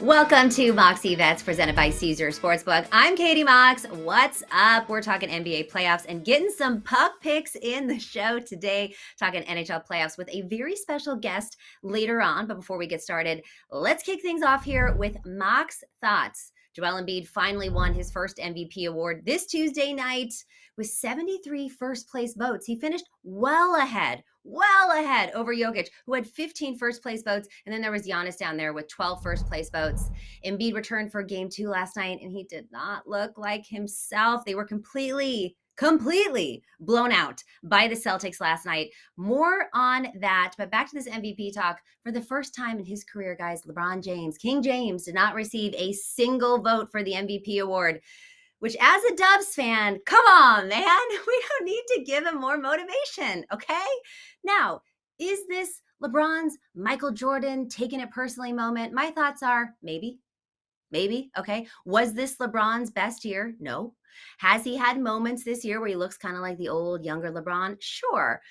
Welcome to Moxie Bets presented by Caesars Sportsbook. I'm Katie Mox. What's up? We're talking NBA playoffs and getting some puck picks in the show today, talking NHL playoffs with a very special guest later on. But before we get started, let's kick things off here with Mox Thoughts. Joel Embiid finally won his first MVP award this Tuesday night with 73 first place votes. He finished well ahead over Jokic, who had 15 first place votes. And then there was Giannis down there with 12 first place votes. Embiid returned for game 2 last night, and he did not look like himself. They were completely blown out by the Celtics last night. More on that, but back to this MVP talk. For the first time in his career, guys, LeBron James, King James, did not receive a single vote for the MVP award, which as a Dubs fan, come on, man, we don't need to give him more motivation, okay? Now, is this LeBron's Michael Jordan taking it personally moment? My thoughts are maybe, okay? Was this LeBron's best year? No. Has he had moments this year where he looks kind of like the old, younger LeBron? Sure.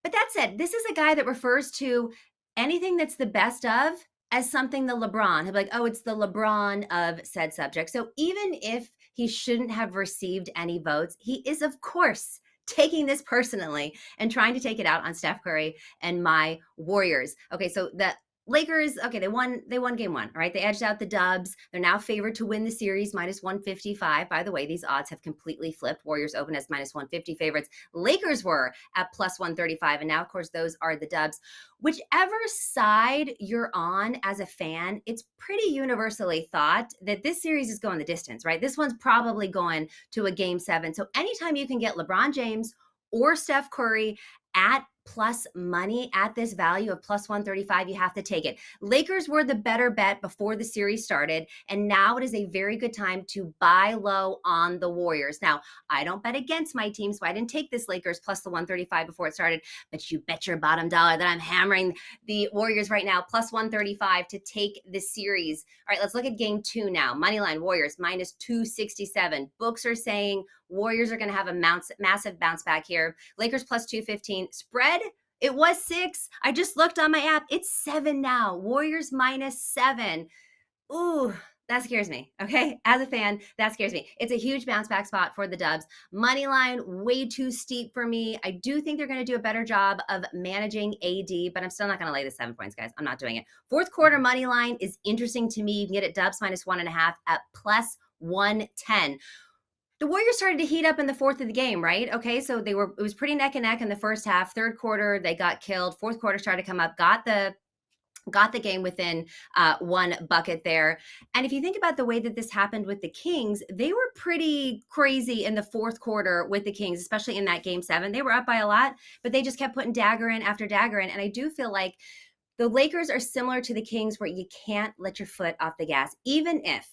But that said, this is a guy that refers to anything that's the best of as something the LeBron. He'll be like, oh, it's the LeBron of said subject. So even if he shouldn't have received any votes, he is, of course, taking this personally and trying to take it out on Steph Curry and my Warriors. Okay, so the Lakers, okay, they won game 1, all right? They edged out the Dubs. They're now favored to win the series, minus 155. By the way, these odds have completely flipped. Warriors open as minus 150 favorites. Lakers were at plus 135, and now, of course, those are the Dubs. Whichever side you're on as a fan, it's pretty universally thought that this series is going the distance, right? This one's probably going to a game 7. So anytime you can get LeBron James or Steph Curry at plus money at this value of plus 135, you have to take it. Lakers were the better bet before the series started, and now it is a very good time to buy low on the Warriors. Now, I don't bet against my team, so I didn't take this Lakers plus the 135 before it started, but you bet your bottom dollar that I'm hammering the Warriors right now, plus 135 to take the series. All right, let's look at game 2 now. Moneyline Warriors minus 267. Books are saying Warriors are going to have a massive bounce back here. Lakers plus 215. Spread, it was 6. I just looked on my app. It's 7 now. Warriors minus 7. Ooh, that scares me, okay? As a fan, that scares me. It's a huge bounce back spot for the Dubs. Money line, way too steep for me. I do think they're going to do a better job of managing AD, but I'm still not going to lay the 7 points, guys. I'm not doing it. Fourth quarter money line is interesting to me. You can get it Dubs minus 1.5 at plus 110. The Warriors started to heat up in the fourth of the game, right? Okay, so it was pretty neck and neck in the first half. Third quarter, they got killed. Fourth quarter started to come up, got the game within 1 bucket there. And if you think about the way that this happened with the Kings, they were pretty crazy in the fourth quarter with the Kings, especially in that game 7. They were up by a lot, but they just kept putting dagger in after dagger in. And I do feel like the Lakers are similar to the Kings where you can't let your foot off the gas, even if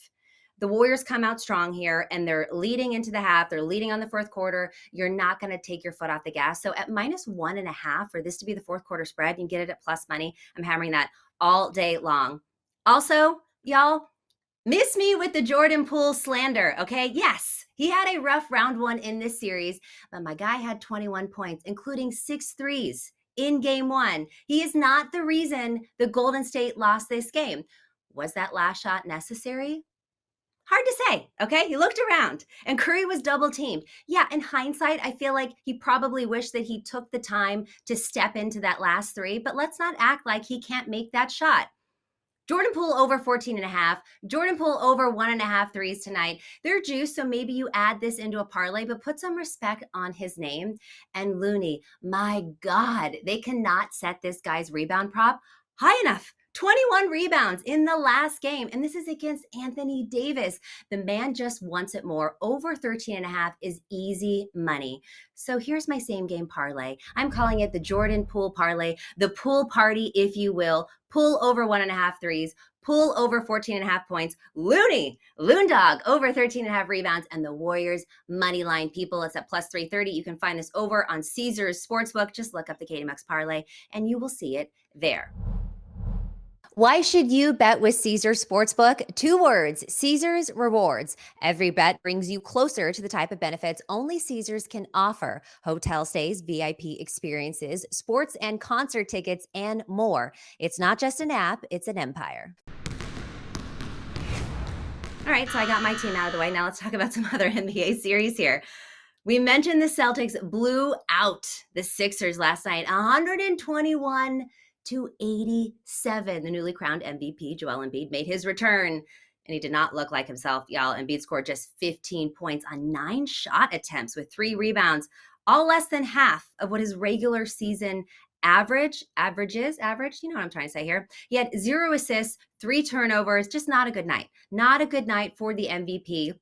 the Warriors come out strong here and they're leading into the half. They're leading on the fourth quarter. You're not going to take your foot off the gas. So at minus 1.5 for this to be the fourth quarter spread, you can get it at plus money. I'm hammering that all day long. Also, y'all, miss me with the Jordan Poole slander, okay? Yes, he had a rough round 1 in this series, but my guy had 21 points, including 6 threes in game 1. He is not the reason the Golden State lost this game. Was that last shot necessary? Hard to say, okay? He looked around and Curry was double teamed. Yeah, in hindsight, I feel like he probably wished that he took the time to step into that last 3, but let's not act like he can't make that shot. Jordan Poole over 14.5. Jordan Poole over 1.5 threes tonight. They're juiced, so maybe you add this into a parlay, but put some respect on his name. And Looney, my God, they cannot set this guy's rebound prop high enough. 21 rebounds in the last game, and this is against Anthony Davis. The man just wants it more. Over 13.5 is easy money. So here's my same game parlay. I'm calling it the Jordan Poole parlay, the pool party, if you will. Poole over 1.5 threes, Poole over 14.5 points, Loon Dog over 13.5 rebounds, and the Warriors money line. People, it's at plus 330. You can find this over on Caesars Sportsbook. Just look up the Katie Max parlay, and you will see it there. Why should you bet with Caesars Sportsbook? 2 words, Caesars Rewards. Every bet brings you closer to the type of benefits only Caesars can offer. Hotel stays, VIP experiences, sports and concert tickets, and more. It's not just an app, it's an empire. All right, so I got my team out of the way. Now let's talk about some other NBA series here. We mentioned the Celtics blew out the Sixers last night, 121-87. The newly crowned MVP, Joel Embiid, made his return, and he did not look like himself, y'all. Embiid scored just 15 points on 9 shot attempts with 3 rebounds, all less than half of what his regular season average, you know what I'm trying to say here. He had 0 assists, 3 turnovers, just not a good night. Not a good night for the MVP.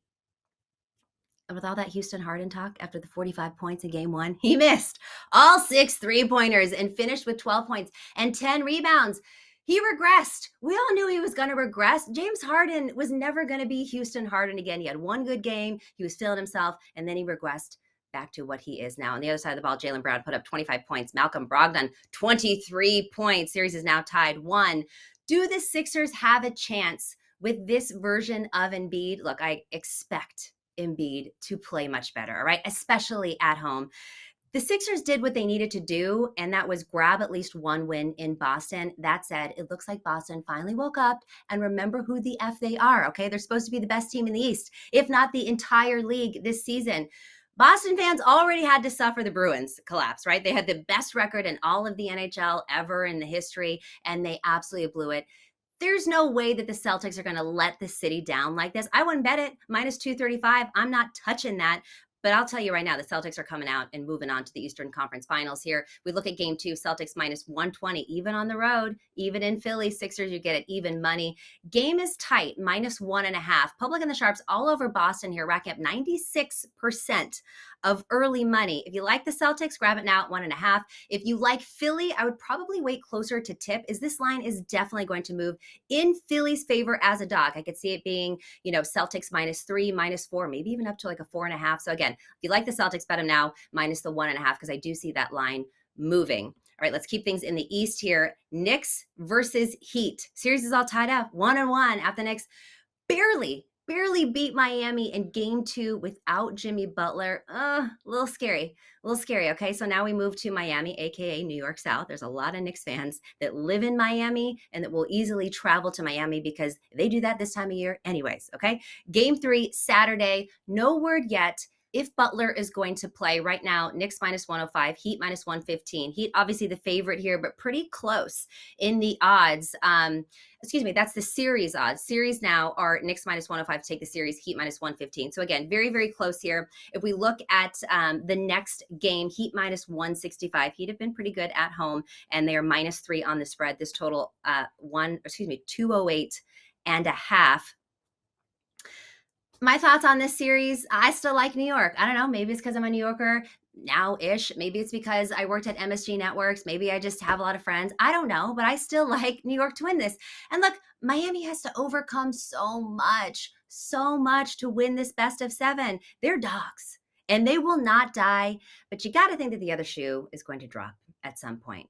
And with all that Houston Harden talk after the 45 points in game 1, he missed all 6 3-pointers and finished with 12 points and 10 rebounds. He regressed. We all knew he was going to regress. James Harden was never going to be Houston Harden again. He had one good game. He was feeling himself, and then he regressed back to what he is now. On the other side of the ball, Jaylen Brown put up 25 points. Malcolm Brogdon, 23 points. Series is now tied 1. Do the Sixers have a chance with this version of Embiid? Look, I expect Embiid to play much better, all right? Especially at home. The Sixers did what they needed to do, and that was grab at least one win in Boston. That said, it looks like Boston finally woke up and remember who the F they are, okay? They're supposed to be the best team in the East, if not the entire league this season. Boston fans already had to suffer the Bruins collapse, right? They had the best record in all of the NHL ever in the history, and they absolutely blew it. There's no way that the Celtics are going to let the city down like this. I wouldn't bet it. Minus 235. I'm not touching that. But I'll tell you right now, the Celtics are coming out and moving on to the Eastern Conference Finals here. We look at game 2, Celtics minus 120, even on the road, even in Philly. Sixers, you get it, even money. Game is tight, minus 1.5. Public and the Sharps all over Boston here, racking up 96% of early money. If you like the Celtics, grab it now at 1.5. If you like Philly, I would probably wait closer to tip, as this line is definitely going to move in Philly's favor as a dog. I could see it being, Celtics minus 3, minus 4, maybe even up to like a 4.5. So again, if you like the Celtics, bet them now minus the 1.5, because I do see that line moving. All right, let's keep things in the East here. Knicks versus Heat. Series is all tied up, 1-1 after the Knicks barely beat Miami in game 2 without Jimmy Butler. A little scary. Okay, so now we move to Miami, aka New York South. There's a lot of Knicks fans that live in Miami and that will easily travel to Miami because they do that this time of year anyways, okay? Game 3, Saturday. No word yet if Butler is going to play. Right now, Knicks minus 105, Heat minus 115. Heat obviously the favorite here, but pretty close in the odds. That's the series odds. Series now are Knicks minus 105 to take the series, Heat minus 115. So again, very, very close here. If we look at the next game, Heat minus 165. Heat have been pretty good at home, and they are minus 3 on the spread. This total 208.5. My thoughts on this series, I still like New York. I don't know, maybe it's because I'm a New Yorker now-ish. Maybe it's because I worked at MSG Networks. Maybe I just have a lot of friends. I don't know, but I still like New York to win this. And look, Miami has to overcome so much to win this best of 7. They're dogs, and they will not die, but you got to think that the other shoe is going to drop at some point.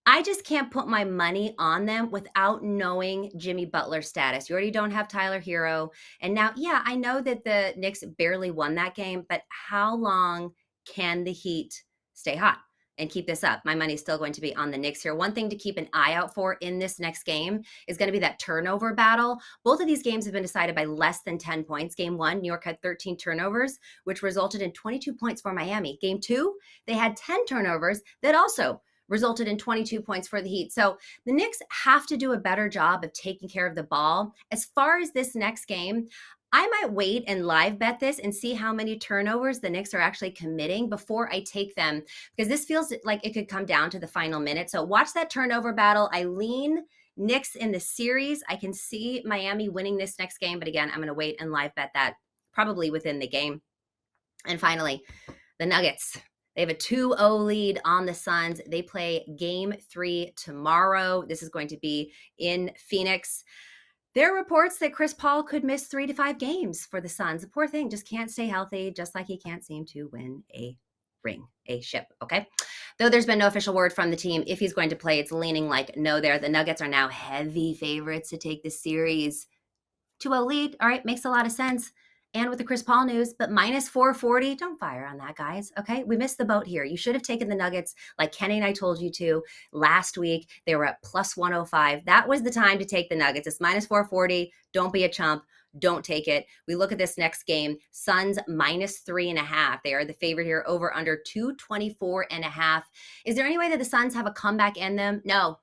I just can't put my money on them without knowing Jimmy Butler's status. You already don't have Tyler Hero. And now, yeah, I know that the Knicks barely won that game, but how long can the Heat stay hot and keep this up? My money is still going to be on the Knicks here. One thing to keep an eye out for in this next game is going to be that turnover battle. Both of these games have been decided by less than 10 points. Game 1, New York had 13 turnovers, which resulted in 22 points for Miami. Game 2, they had 10 turnovers that also resulted in 22 points for the Heat. So the Knicks have to do a better job of taking care of the ball. As far as this next game, I might wait and live bet this and see how many turnovers the Knicks are actually committing before I take them, because this feels like it could come down to the final minute. So watch that turnover battle. I lean Knicks in the series. I can see Miami winning this next game, but again, I'm going to wait and live bet that probably within the game. And finally, the Nuggets. They have a 2-0 lead on the Suns. They play game 3 tomorrow. This is going to be in Phoenix. There are reports that Chris Paul could miss 3 to 5 games for the Suns. The poor thing just can't stay healthy, just like he can't seem to win a ring, a ship, okay? Though there's been no official word from the team if he's going to play, it's leaning like no there. The Nuggets are now heavy favorites to take the series. 2-0 lead, all right, makes a lot of sense. and with the Chris Paul news, but minus 440, don't fire on that, guys. Okay. We missed the boat here. You should have taken the Nuggets like Kenny and I told you to last week. They were at plus 105. That was the time to take the Nuggets. It's minus 440. Don't be a chump. Don't take it. We look at this next game. Suns minus 3.5. They are the favorite here, over under 224.5. Is there any way that the Suns have a comeback in them? No.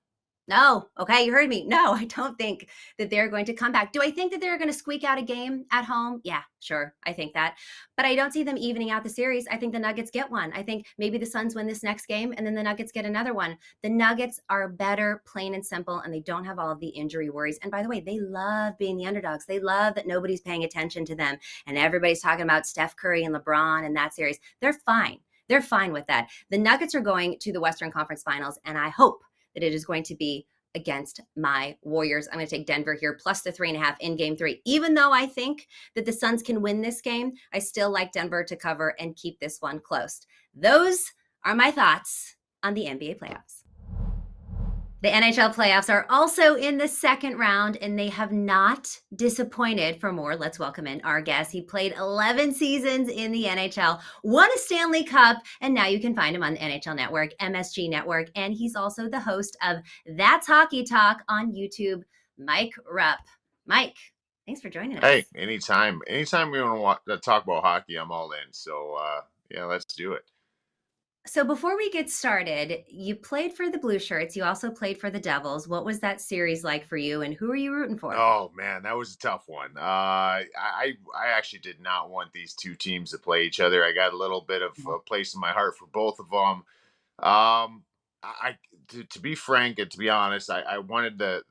No. Okay, you heard me. No, I don't think that they're going to come back. Do I think that they're going to squeak out a game at home? Yeah, sure. I think that. But I don't see them evening out the series. I think the Nuggets get one. I think maybe the Suns win this next game and then the Nuggets get another one. The Nuggets are better, plain and simple, and they don't have all of the injury worries. And by the way, they love being the underdogs. They love that nobody's paying attention to them and everybody's talking about Steph Curry and LeBron and that series. They're fine. They're fine with that. The Nuggets are going to the Western Conference Finals, and I hope that it is going to be against my Warriors. I'm going to take Denver here plus the 3.5 in game 3. Even though I think that the Suns can win this game, I still like Denver to cover and keep this one close. Those are my thoughts on the NBA playoffs. The NHL playoffs are also in the second round, and they have not disappointed. For more, let's welcome in our guest. He played 11 seasons in the NHL, won a Stanley Cup, and now you can find him on the NHL Network, MSG Network, and he's also the host of That's Hockey Talk on YouTube, Mike Rupp. Mike, thanks for joining us. Hey, anytime. Anytime we want to talk about hockey, I'm all in. So, yeah, let's do it. So before we get started, you played for the Blue Shirts. You also played for the Devils. What was that series like for you, and who are you rooting for? Oh man, that was a tough one. I actually did not want these two teams to play each other. I got a little bit of a place in my heart for both of them. Um, to be frank and to be honest, I wanted the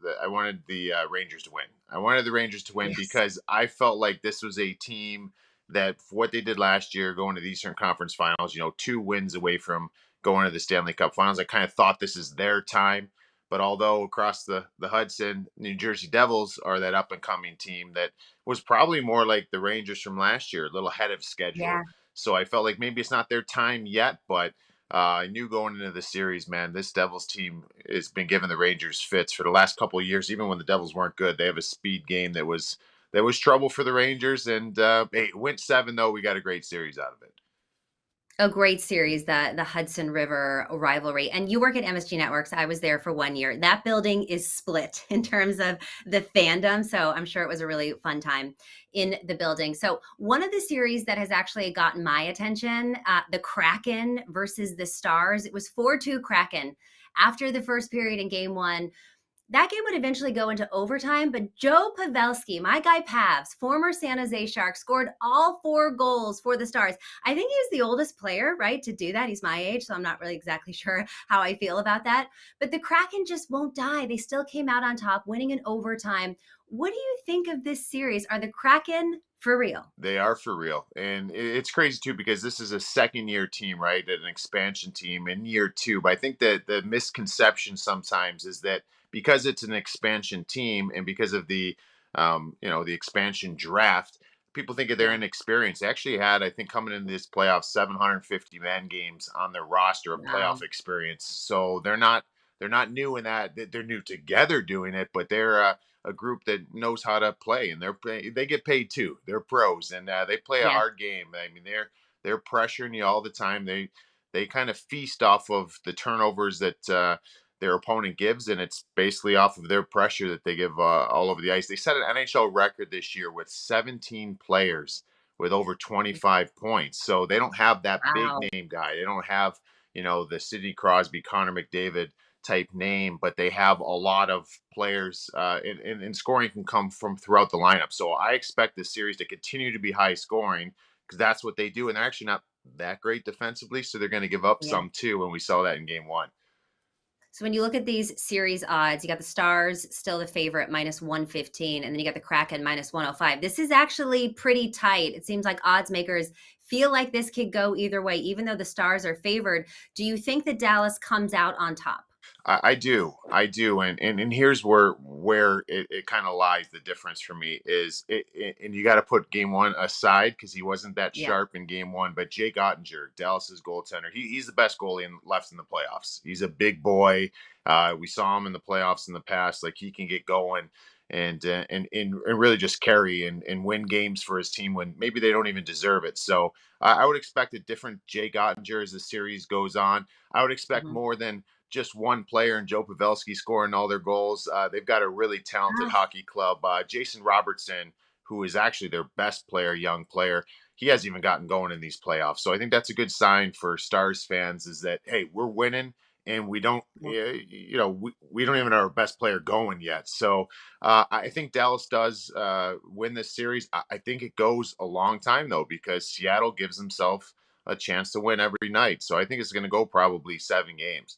Rangers to win. I wanted the Rangers to win Yes. because I felt like this was a team that for what they did last year, going to the Eastern Conference Finals, 2 wins away from going to the Stanley Cup Finals. I kind of thought this is their time. But although across the Hudson, New Jersey Devils are that up and coming team that was probably more like the Rangers from last year, a little ahead of Yeah. schedule. So I felt like maybe it's not their time yet, but I knew going into the series, man, this Devils team has been giving the Rangers fits for the last couple of years. Even when the Devils weren't good, they have a speed game that was trouble for the Rangers. And hey, it went 7 though. We got a great series out of it. A great series, the Hudson River rivalry. And you work at MSG Networks. I was there for 1 year. That building is split in terms of the fandom. So I'm sure it was a really fun time in the building. So one of the series that has actually gotten my attention, the Kraken versus the Stars, it was 4-2 Kraken. After the first period in game 1, that game would eventually go into overtime, but Joe Pavelski, my guy Pavs, former San Jose Shark, scored all 4 goals for the Stars. I think he's the oldest player, right, to do that. He's my age, so I'm not really exactly sure how I feel about that. But the Kraken just won't die. They still came out on top, winning in overtime. What do you think of this series? Are the Kraken for real? They are for real. And it's crazy too because this is a second year team, right? An expansion team in year 2. But I think that the misconception sometimes is that because it's an expansion team and because of the expansion draft, people think that they're Yeah. inexperienced. They actually had, I think, coming into this playoff, 750 man games on their roster of Wow. playoff experience. So they're not new in that. They're new together doing it, but they're a group that knows how to play, and they get paid too. They're pros, and they play a Yeah. hard game. I mean, they're pressuring you all the time. They kind of feast off of the turnovers that their opponent gives, and it's basically off of their pressure that they give all over the ice. They set an NHL record this year with 17 players with over 25 points. So they don't have that big Wow. name guy. They don't have the Sidney Crosby, Connor McDavid type name, but they have a lot of players, and scoring can come from throughout the lineup. So I expect this series to continue to be high scoring because that's what they do, and they're actually not that great defensively, so they're going to give up Yeah. some too. And we saw that in game 1. So when you look at these series odds, you got the Stars still the favorite minus 115, and then you got the Kraken minus 105. This is actually pretty tight. It seems like odds makers feel like this could go either way, even though the Stars are favored. Do you think that Dallas comes out on top? I do, and here's where it kind of lies. The difference for me is and you got to put game one aside because he wasn't that Yeah. sharp in game one. But Jake Ottinger, Dallas's goaltender, he's the best goalie left in the playoffs. He's a big boy. We saw him in the playoffs in the past. Like he can get going and really just carry and win games for his team when maybe they don't even deserve it. So I would expect a different Jake Ottinger as the series goes on. I would expect Mhm. more than just one player and Joe Pavelski scoring all their goals. They've got a really talented Ah, hockey club. Jason Robertson, who is actually their best player, young player, he hasn't even gotten going in these playoffs. So I think that's a good sign for Stars fans is that, hey, we're winning and we don't, yeah. we don't even have our best player going yet. So I think Dallas does win this series. I think it goes a long time, though, because Seattle gives himself a chance to win every night. So I think it's going to go probably 7 games.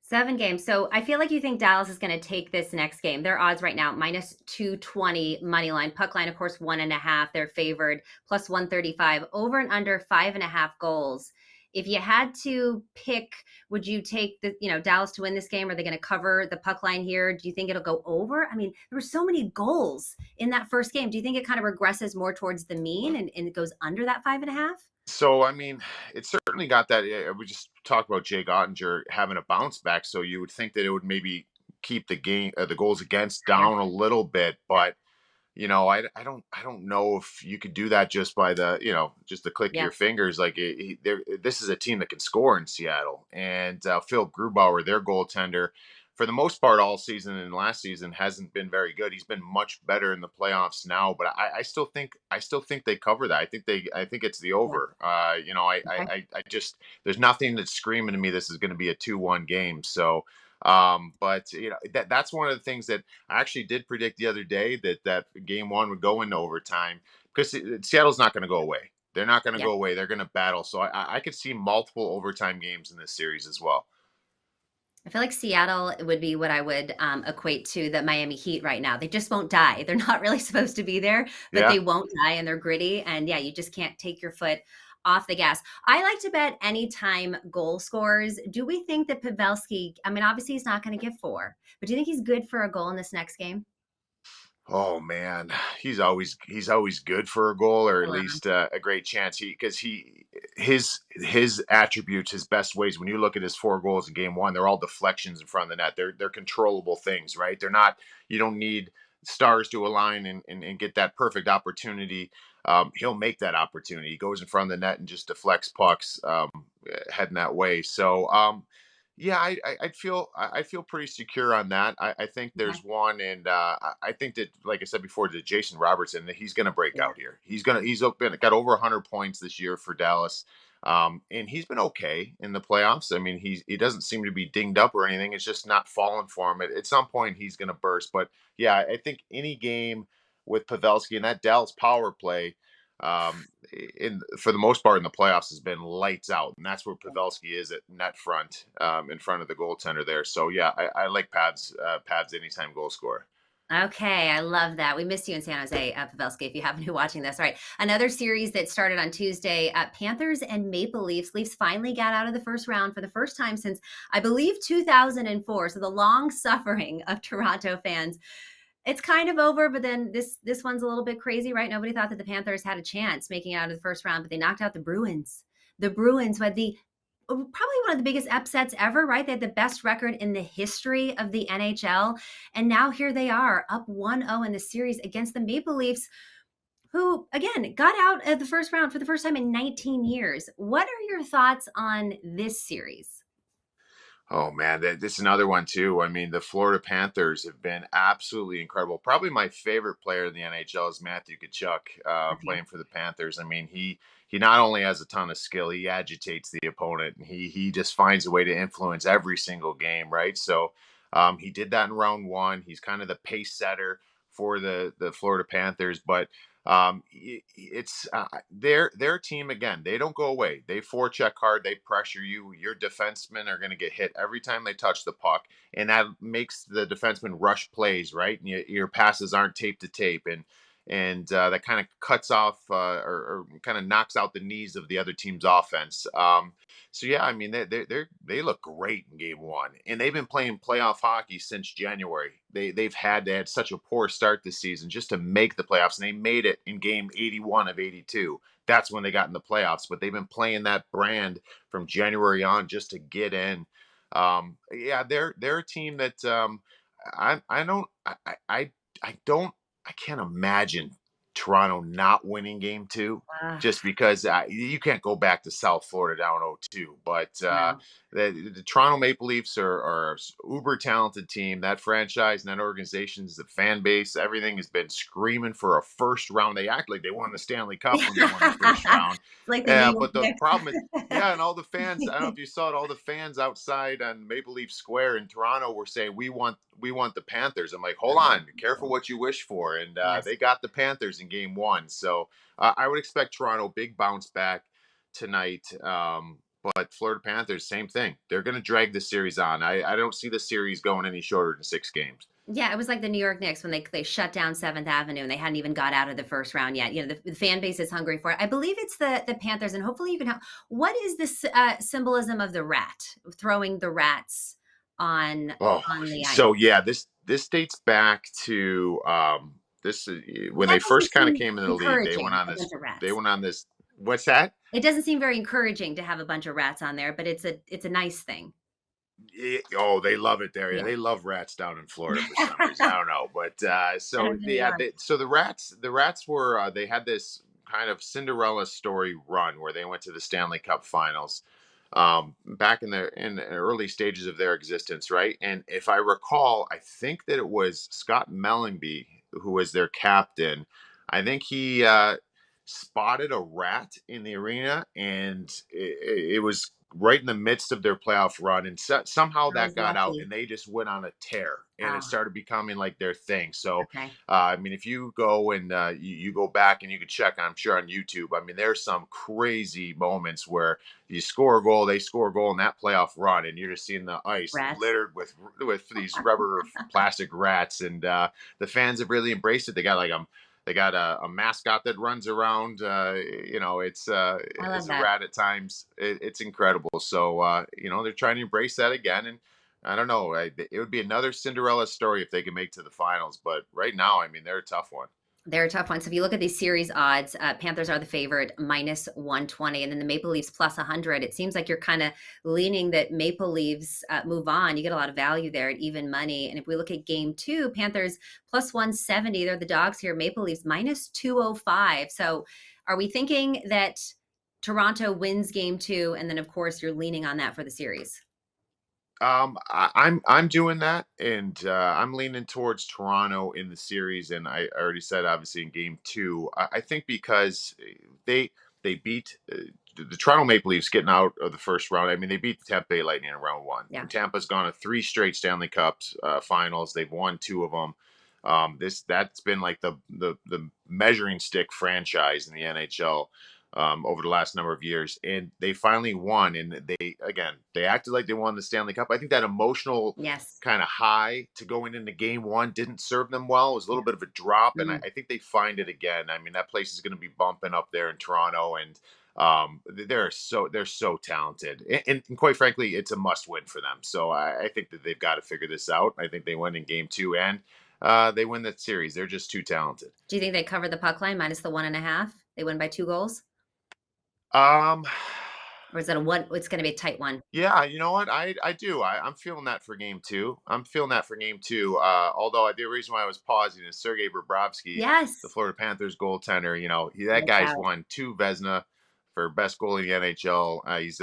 7 games. So I feel like you think Dallas is going to take this next game. Their odds right now minus 220 money line. Puck line, of course, 1.5. They're favored plus 135. Over and under 5.5 goals. If you had to pick, would you take Dallas to win this game? Are they going to cover the puck line here? Do you think it'll go over? I mean, there were so many goals in that first game. Do you think it kind of regresses more towards the mean and it goes under that 5.5? So I mean, it certainly got that. We just talked about Jake Ottinger having a bounce back, so you would think that it would maybe keep the goals against Yeah, down a little bit, but I don't know if you could do that just by just the click of yeah, your fingers. Like this is a team that can score in Seattle, and Phil Grubauer, their goaltender, for the most part all season and last season hasn't been very good. He's been much better in the playoffs now, but I still think they cover that. I think it's the yeah. over. Okay. I just there's nothing that's screaming to me this is going to be a 2-1 game. So, but that's one of the things that I actually did predict the other day that game one would go into overtime because Seattle's not going to go away. They're not going to Yeah. go away. They're going to battle. So I could see multiple overtime games in this series as well. I feel like Seattle would be what I would equate to the Miami Heat right now. They just won't die. They're not really supposed to be there, but Yeah. they won't die and they're gritty. And yeah, you just can't take your foot off the gas. I like to bet anytime goal scores. Do we think that Pavelski, I mean, obviously he's not going to get four, but do you think he's good for a goal in this next game? Oh man, he's always good for a goal or I at love him. least a great chance. His attributes, his best ways. When you look at his 4 goals in game one, they're all deflections in front of the net. They're controllable things, right? They're not. You don't need stars to align and get that perfect opportunity. He'll make that opportunity. He goes in front of the net and just deflects pucks heading that way. So yeah, I feel pretty secure on that. I think Okay. there's one, and I think that, like I said before, to Jason Robertson, that he's going to break Yeah. out here. Got over 100 points this year for Dallas, and he's been okay in the playoffs. I mean, he doesn't seem to be dinged up or anything. It's just not falling for him. At some point, he's going to burst. But yeah, I think any game with Pavelski and that Dallas power play. In for the most part in the playoffs has been lights out, and that's where Pavelski is at net front, in front of the goaltender there. So yeah, I like Pavs anytime goal scorer. Okay, I love that. We missed you in San Jose, Pavelski, if you happen to be watching this. All right. Another series that started on Tuesday, Panthers and Maple Leafs. Leafs finally got out of the first round for the first time since, I believe, 2004. So the long suffering of Toronto fans. It's kind of over, but then this one's a little bit crazy, right? Nobody thought that the Panthers had a chance making it out of the first round, but they knocked out the Bruins. The Bruins who had the probably one of the biggest upsets ever, right? They had the best record in the history of the NHL. And now here they are, up 1-0 in the series against the Maple Leafs, who, again, got out of the first round for the first time in 19 years. What are your thoughts on this series? Oh man, this is another one too. I mean, the Florida Panthers have been absolutely incredible. Probably my favorite player in the NHL is Matthew Tkachuk, Okay. playing for the Panthers. I mean, he not only has a ton of skill, he agitates the opponent, and he just finds a way to influence every single game, right? So he did that in round one. He's kind of the pace setter for the Florida Panthers, but it's their team again. They don't go away. They forecheck hard. They pressure you. Your defensemen are going to get hit every time they touch the puck, and that makes the defenseman rush plays, right? And your passes aren't tape to tape, and that kind of cuts off or kind of knocks out the knees of the other team's offense. So yeah, I mean they look great in game one, and they've been playing playoff hockey since January. They had such a poor start this season just to make the playoffs, and they made it in game 81 of 82. That's when they got in the playoffs, but they've been playing that brand from January on just to get in. Yeah, they're a team that I don't I don't I can't imagine Toronto not winning game two Ah, just because you can't go back to South Florida down 0-2. But no. the Toronto Maple Leafs are a uber talented team. That franchise and that organization's the fan base, everything has been screaming for a first round. They act like they won the Stanley Cup when they won the first round. It's like the New York But the Knicks. problem is, yeah, and all the fans, I don't know if you saw it, all the fans outside on Maple Leaf Square in Toronto were saying, we want the Panthers. I'm like, hold on, be careful what you wish for. And Yes. they got the Panthers in game one. So I would expect Toronto, big bounce back tonight. But Florida Panthers, same thing. They're going to drag this series on. I don't see the series going any shorter than 6 games. Yeah, it was like the New York Knicks when they shut down Seventh Avenue and they hadn't even got out of the first round yet. The fan base is hungry for it. I believe it's the Panthers, and hopefully you can help. What is this symbolism of the rat throwing the rats on Oh, the ice? so yeah, this dates back to this when That they doesn't first kind of seem came into the league. They went encouraging. on A this. bunch of They rats. went on this. What's that? It doesn't seem very encouraging to have a bunch of rats on there, but it's a nice thing. Oh, they love it there. Yeah, Yeah. they love rats down in Florida for some reason. I don't know, but I so don't know yeah, why. so the rats were they had this kind of Cinderella story run where they went to the Stanley Cup Finals back in the early stages of their existence, right? And if I recall, I think that it was Scott Mellenby who was their captain. I think he spotted a rat in the arena, and it was right in the midst of their playoff run, and somehow I that was got out, lucky. and they just went on a tear, and it Ah, started becoming like their thing. So, okay. I mean, if you go and you go back and you could check, I'm sure on YouTube. I mean, there's some crazy moments where you score a goal, they score a goal in that playoff run, and you're just seeing the ice Rats. littered with these rubber plastic rats, and the fans have really embraced it. They got a mascot that runs around. It's I love as a that. rat at times. It's incredible. So they're trying to embrace that again, and I don't know. It would be another Cinderella story if they can make to the finals. But right now, I mean, they're a tough one. They're a tough one. So if you look at these series odds, Panthers are the favorite, minus 120, and then the Maple Leafs plus 100. It seems like you're kind of leaning that Maple Leafs move on. You get a lot of value there at even money. And if we look at game two, Panthers plus 170. They're the dogs here. Maple Leafs minus 205. So are we thinking that Toronto wins game two? And then, of course, you're leaning on that for the series. I'm doing that, and I'm leaning towards Toronto in the series. And I already said, obviously, in game two, I think because they beat the Toronto Maple Leafs getting out of the first round. I mean, they beat the Tampa Bay Lightning in round one. Yeah. And Tampa's gone to three straight Stanley Cups finals. They've won two of them. That's been like the measuring stick franchise in the NHL over the last number of years, and they finally won. And they acted like they won the Stanley Cup. I think that emotional Yes. kind of high to going into game one didn't serve them well. It was a little bit of a drop, and I, Mm. I think they find it again. I mean, that place is going to be bumping up there in Toronto, and they're so talented, and quite frankly, it's a must win for them. So I think that they've got to figure this out. I think they win in game two, and they win that series. They're just too talented. Do you think they cover the puck line minus the 1.5? They win by 2 goals? Um, Or is it a one? It's going to be a tight one. Yeah, you know what? I do. I'm feeling that for game two. I'm feeling that for game two. Although the reason why I was pausing is Sergei Bobrovsky, the Yes. Florida Panthers goaltender. That No guy's doubt. won two Vezina for best goalie in the NHL. He's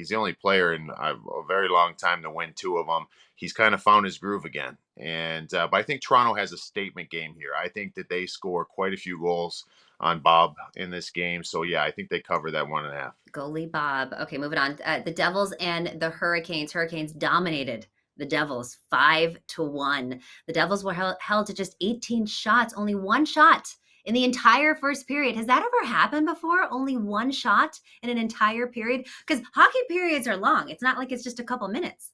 the only player in a very long time to win two of them. He's kind of found his groove again. And but I think Toronto has a statement game here. I think that they score quite a few goals on Bob in this game. So yeah, I think they cover that 1.5. Goalie Bob. Okay, moving on. The Devils and the Hurricanes. Hurricanes dominated the Devils 5-1. The Devils were held to just 18 shots, only one shot in the entire first period. Has that ever happened before? Only one shot in an entire period? Because hockey periods are long. It's not like it's just a couple minutes.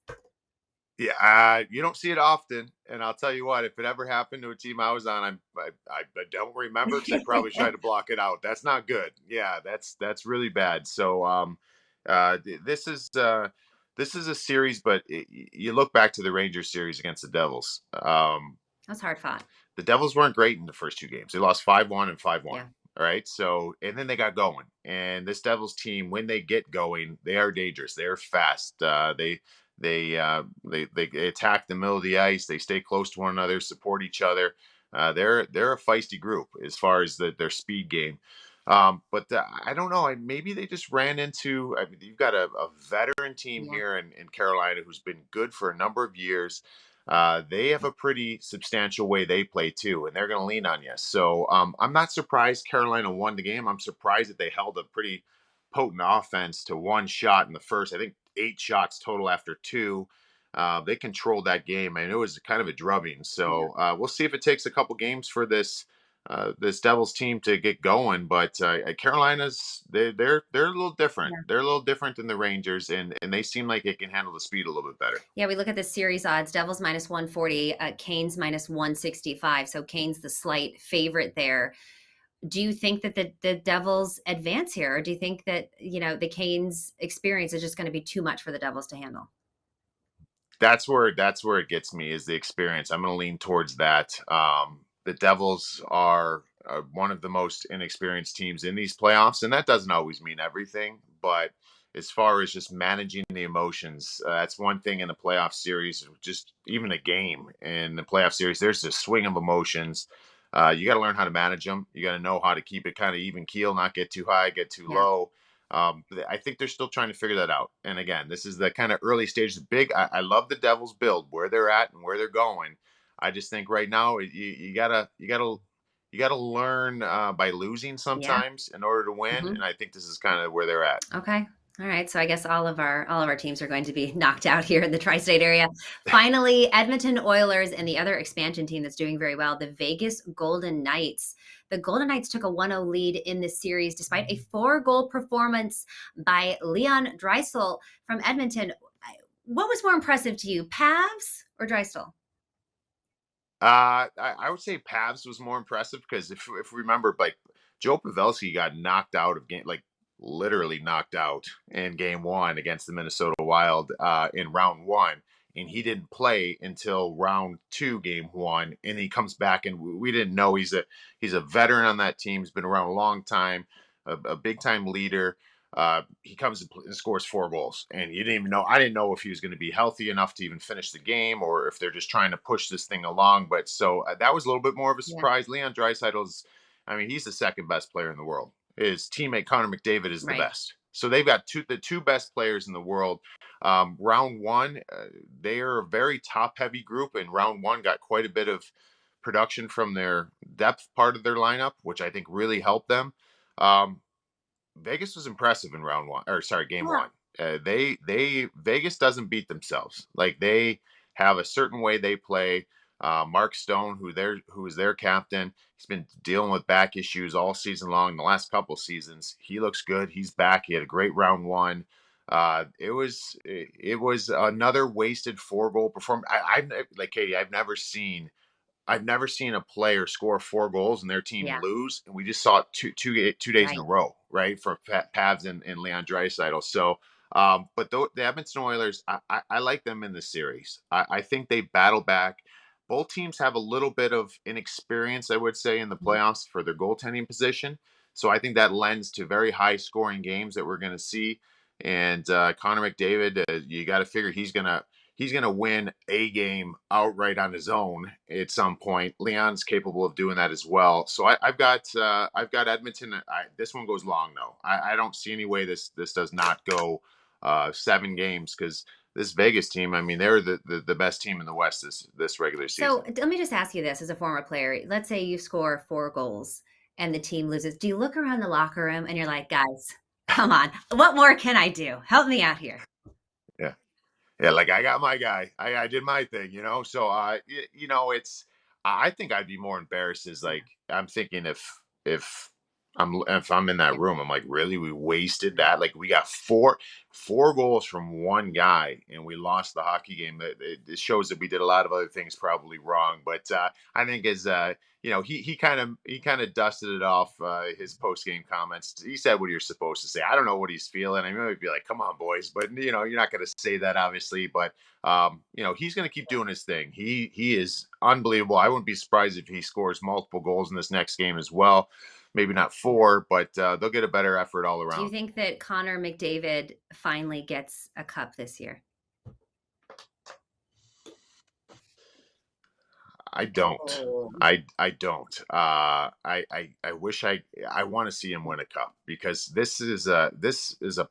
Yeah, you don't see it often, and I'll tell you what, if it ever happened to a team I was on, I don't remember because I probably tried to block it out. That's not good. Yeah, that's really bad. So, this is a series, but you look back to the Rangers series against the Devils. That's hard fought. The Devils weren't great in the first two games. They lost 5-1 and 5-1. Yeah. All right. So, and then they got going. And this Devils team, when they get going, they are dangerous. They're fast. They attack the middle of the ice. They stay close to one another, support each other. They're a feisty group as far as their speed game. But I don't know. Maybe they just ran into. I mean, you've got a veteran team Yeah. here in Carolina who's been good for a number of years. They have a pretty substantial way they play too, and they're going to lean on you. So I'm not surprised Carolina won the game. I'm surprised that they held a pretty potent offense to one shot in the first. I think 8 shots total after two. They controlled that game, and it was kind of a drubbing. Yeah. So we'll see if it takes a couple games for this Devils team to get going. But Carolina's they're a little different. Yeah. They're a little different than the Rangers, and they seem like they can handle the speed a little bit better. Yeah, we look at the series odds. Devils minus 140, Canes minus 165. So Canes the slight favorite there. Do you think that the Devils advance here, or do you think that the Canes experience is just going to be too much for the Devils to handle? That's where it gets me is the experience. I'm going to lean towards that. The Devils are one of the most inexperienced teams in these playoffs, and that doesn't always mean everything. But as far as just managing the emotions, that's one thing in the playoff series. Just even a game in the playoff series, there's a swing of emotions. You got to learn how to manage them. You got to know how to keep it kind of even keel, not get too high, get too Yeah. low. I think they're still trying to figure that out. And again, this is the kind of early stage. Big. I love the Devils build where they're at and where they're going. I just think right now you gotta learn by losing Yeah. sometimes in order to win. Hmm. And I think this is kind of where they're at. Okay. All right. So I guess all of our teams are going to be knocked out here in the tri-state area. Finally, Edmonton Oilers and the other expansion team that's doing very well, the Vegas Golden Knights. The Golden Knights took a 1-0 lead in this series despite a 4-goal performance by Leon Draisaitl from Edmonton. What was more impressive to you, Pavs or Draisaitl? I would say Pavs was more impressive because if we remember, like Joe Pavelski got knocked out of game, like literally knocked out in game one against the Minnesota Wild in round one, and he didn't play until round two, game one, and he comes back and we didn't know he's a veteran on that team. He's been around a long time, a big time leader. He comes and scores 4 goals, and you didn't even know. I didn't know if he was going to be healthy enough to even finish the game, or if they're just trying to push this thing along. But so that was a little bit more of a Yeah. surprise. Leon Draisaitl's, I mean, he's the second best player in the world. His teammate Connor McDavid is the Right. best. So they've got the two best players in the world. Round one, they are a very top heavy group, and round one got quite a bit of production from their depth part of their lineup, which I think really helped them. Um, Vegas was impressive in round one, or sorry, game Yeah. one. They Vegas doesn't beat themselves. Like they have a certain way they play. Mark Stone, who is their captain, he's been dealing with back issues all season long. The last couple seasons, he looks good. He's back. He had a great round one. It was another wasted 4 goal performance. I've like Katie. I've never seen a player score 4 goals and their team Yeah. lose, and we just saw it two days in a Right. row, right? For Pavs and Leon Draisaitl. So, but the Edmonton Oilers, I like them in the series. I think they battle back. Both teams have a little bit of inexperience, I would say, in the Mhm. playoffs for their goaltending position. So I think that lends to very high scoring games that we're going to see. And Connor McDavid, you got to figure he's gonna win a game outright on his own at some point. Leon's capable of doing that as well. So I've got Edmonton. This one goes long though. I don't see any way this does not go 7 games because this Vegas team. I mean, they're the best team in the West this regular So season. let me just ask you this as a former player. Let's say you score 4 goals and the team loses. Do you look around the locker room and you're like, guys, come on, what more can I do? Help me out here. Yeah, yeah. Like I got my guy. I did my thing. So it's. I think I'd be more embarrassed. Is Yeah. like I'm thinking if If I'm in that room, I'm like, really? We wasted that? Like, we got four goals from one guy, and we lost the hockey game. It shows that we did a lot of other things probably wrong. But I think as he kind of dusted it off, his post game comments. He said what you're supposed to say. I don't know what he's feeling. I mean, I'd be like, come on, boys, but you're not going to say that, obviously. But he's going to keep doing his thing. He is unbelievable. I wouldn't be surprised if he scores multiple goals in this next game as well. Maybe not four, but they'll get a better effort all Do you around. think that Connor McDavid finally gets a cup this year? I don't. Oh. I don't. I wish I want to see him win a cup, because this is a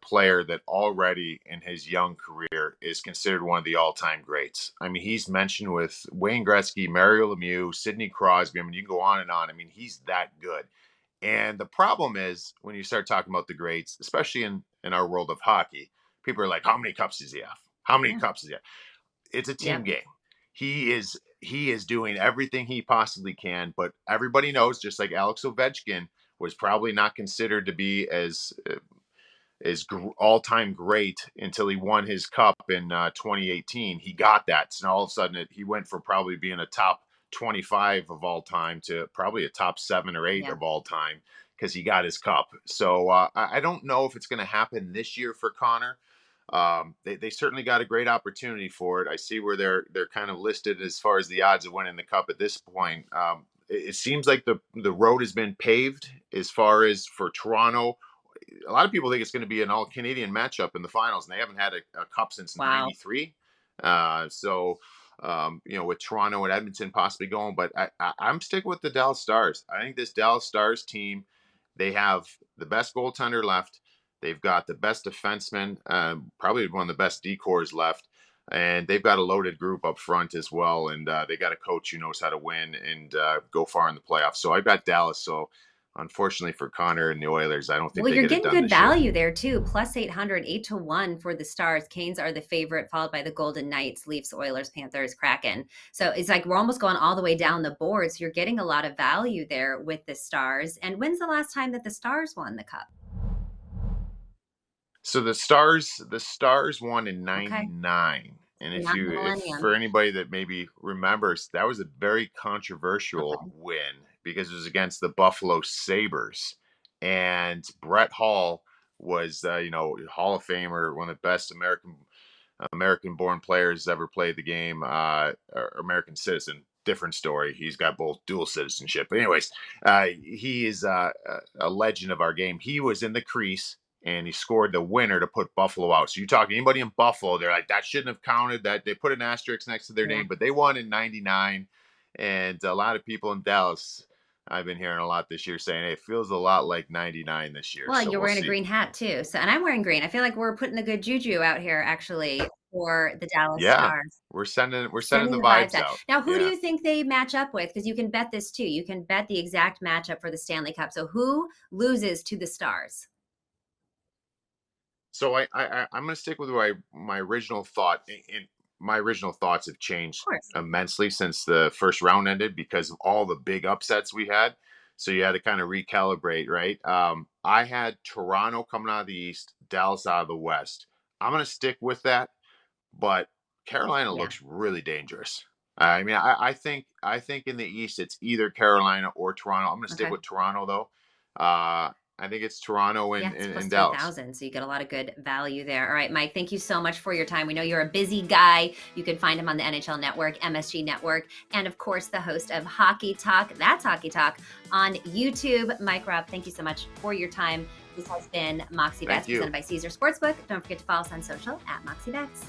player that already in his young career is considered one of the all-time greats. I mean, he's mentioned with Wayne Gretzky, Mario Lemieux, Sidney Crosby. I mean, you can go on and on. I mean, he's that good. And the problem is when you start talking about the greats, especially in our world of hockey, people are like, how many cups does he have? How many cups does he have? It's a team game. He is doing everything he possibly can, but everybody knows, just like Alex Ovechkin was probably not considered to be as all-time great until he won his cup in 2018. He got that, so all of a sudden he went from probably being a top 25 of all time to probably a top 7 or 8 of all time, because he got his cup. So I don't know if it's going to happen this year for Connor. They certainly got a great opportunity for it. I see where they're kind of listed as far as the odds of winning the cup at this point. It seems like the road has been paved as far as for Toronto. A lot of people think it's going to be an all Canadian matchup in the finals, and they haven't had a cup since '93. With Toronto and Edmonton possibly going, but I'm sticking with the Dallas Stars. I think this Dallas Stars team, they have the best goaltender left. They've got the best defenseman, probably one of the best decors left, and they've got a loaded group up front as well. And they got a coach who knows how to win and go far in the playoffs. So I got Dallas. So unfortunately for Connor and the Oilers, I don't think they you're get it getting done good this year. value there too. Plus 800, 8-1 for the Stars. Canes are the favorite, followed by the Golden Knights, Leafs, Oilers, Panthers, Kraken. So it's like we're almost going all the way down the board. So you're getting a lot of value there with the Stars. And when's the last time that the Stars won the cup? So the Stars won in '99. And if for anybody that maybe remembers, that was a very controversial win because it was against the Buffalo Sabres, and Brett Hall was Hall of Famer, one of the best American-born players ever played the game, American citizen. Different story. He's got both dual citizenship. But anyways, he is a legend of our game. He was in the crease, and he scored the winner to put Buffalo out. So you talk to anybody in Buffalo, they're like, that shouldn't have counted. That they put an asterisk next to their name, but they won in '99. And a lot of people in Dallas, I've been hearing a lot this year saying, hey, it feels a lot like '99 this year. Well, so you're wearing a green hat too. So, and I'm wearing green. I feel like we're putting the good juju out here actually for the Dallas Stars. We're sending the vibes out. Now, who do you think they match up with? Because you can bet this too. You can bet the exact matchup for the Stanley Cup. So who loses to the Stars? So I'm going to stick with my original thought. My original thoughts have changed immensely since the first round ended because of all the big upsets we had. So you had to kind of recalibrate, right? I had Toronto coming out of the East, Dallas out of the West. I'm going to stick with that, but Carolina looks really dangerous. I mean, I think in the East it's either Carolina or Toronto. I'm going to stick with Toronto though. I think it's Toronto and Dallas. 3,000, so you get a lot of good value there. All right, Mike, thank you so much for your time. We know you're a busy guy. You can find him on the NHL Network, MSG Network, and of course, the host of Hockey Talk. That's Hockey Talk on YouTube. Mike Rupp, thank you so much for your time. This has been Moxie Bets presented by Caesar Sportsbook. Don't forget to follow us on social at Moxie Bets.